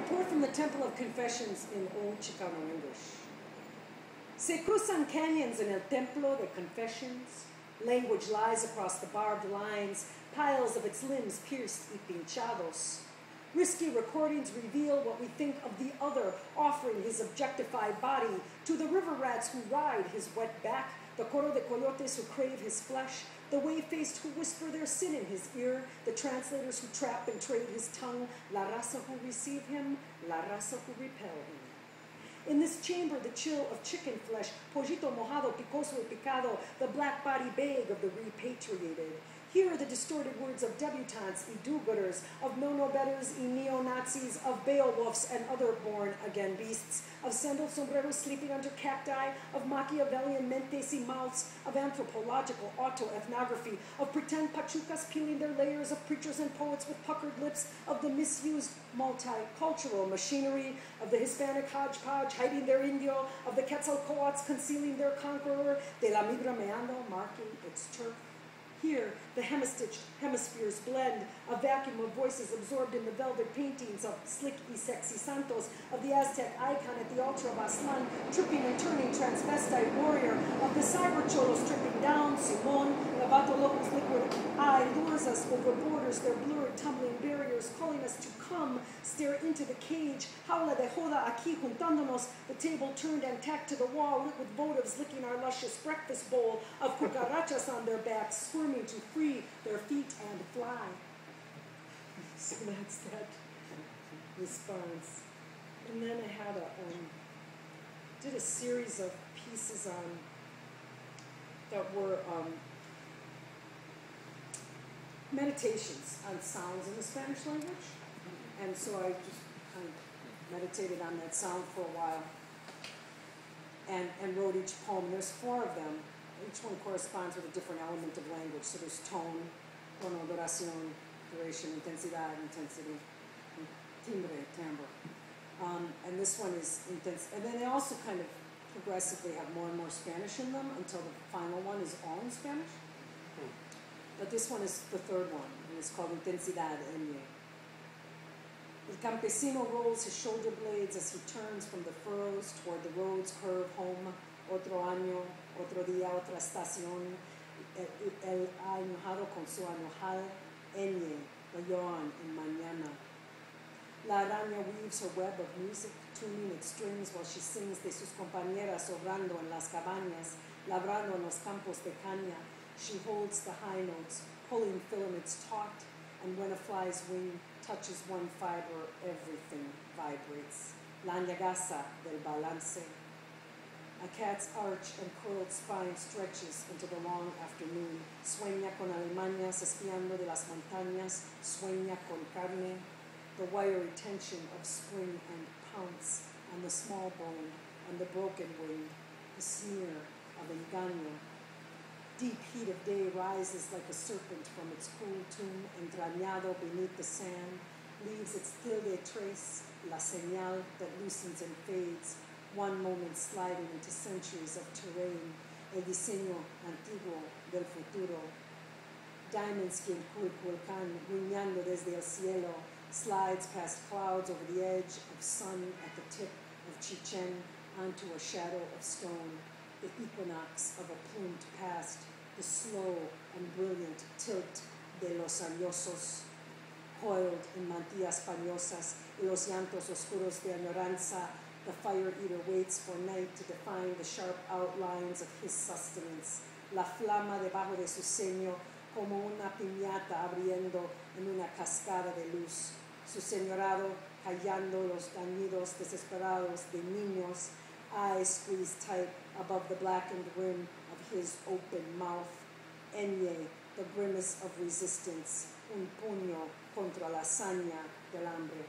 report from the Temple of Confessions in Old Chicano English. Se cruzan canyons in el Templo de Confessions. Language lies across the barbed lines, piles of its limbs pierced y pinchados. Risky recordings reveal what we think of the other, offering his objectified body to the river rats who ride his wet back, the coro de coyotes who crave his flesh, the wave-faced who whisper their sin in his ear, the translators who trap and trade his tongue, la raza who receive him, la raza who repel him. In this chamber, the chill of chicken flesh, pollito mojado, picoso y picado, the black body bag of the repatriated. Here are the distorted words of debutantes y do-gooders, of no-no-betters y neo-Nazis, of Beowulfs and other born-again beasts, of sandal sombreros sleeping under cacti, of Machiavellian mentes y mouths, of anthropological autoethnography, of pretend pachucas peeling their layers, of preachers and poets with puckered lips, of the misused multicultural machinery, of the Hispanic hodgepodge hiding their indio, of the Quetzalcoatl's concealing their conqueror, de la migra meando marking its turf. Here, the hemistitched hemispheres blend, a vacuum of voices absorbed in the velvet paintings of slick y sexy santos, of the Aztec icon at the altar of Aslan, tripping and turning transvestite warrior, of the cyber cholo stripping down, Simon, Lavato Locos liquid eye lures us over borders, their blurred, tumbling barriers, calling us to come, stare into the cage, jaula de joda aquí juntándonos, the table turned and tacked to the wall, lit with votives licking our luscious breakfast bowl, of cucarachas on their backs, squirming to free their feet and fly. So that's that response. And then I had did a series of pieces on that were meditations on sounds in the Spanish language. And so I just kind of meditated on that sound for a while and wrote each poem. There's 4 of them. Each one corresponds with a different element of language. So there's tone, tono, duración, duration, intensidad, intensity, timbre, timbre. And this one is intense. And then they also kind of progressively have more and more Spanish in them until the final one is all in Spanish. But this one is the 3rd one, and it's called Intensidad Eñe. El campesino rolls his shoulder blades as he turns from the furrows toward the road's curve home. Otro año, otro día, otra estación. El ha enojado con su enojal Eñe, the yawn in mañana. La araña weaves her web of music, tuning its strings while she sings de sus compañeras obrando en las cabañas, labrando en los campos de caña. She holds the high notes, pulling filaments taut, and when a fly's wing touches one fiber, everything vibrates. La ñagaza del balance. A cat's arch and curled spine stretches into the long afternoon. Sueña con alimañas espiando de las montañas. Sueña con carne. The wiry tension of spring and pounce on the small bone and the broken wing. The sneer of engaño. Deep heat of day rises like a serpent from its cool tomb, entrañado beneath the sand, leaves its tilde trace, la señal that loosens and fades, one moment sliding into centuries of terrain, el diseño antiguo del futuro. Diamond-skinned Cuiculcán, guiñando desde el cielo, slides past clouds over the edge of sun at the tip of Chichen onto a shadow of stone. The equinox of a plumed past, the slow and brilliant tilt de los añosos, coiled in mantillas pañosas, y los llantos oscuros de añoranza. The fire eater waits for night to define the sharp outlines of his sustenance. La flama debajo de su ceño, como una piñata abriendo en una cascada de luz. Su señorado callando los dañidos desesperados de niños, eyes squeezed tight above the blackened rim of his open mouth. Eñe, the grimace of resistance, un puño contra la hazaña del hambre.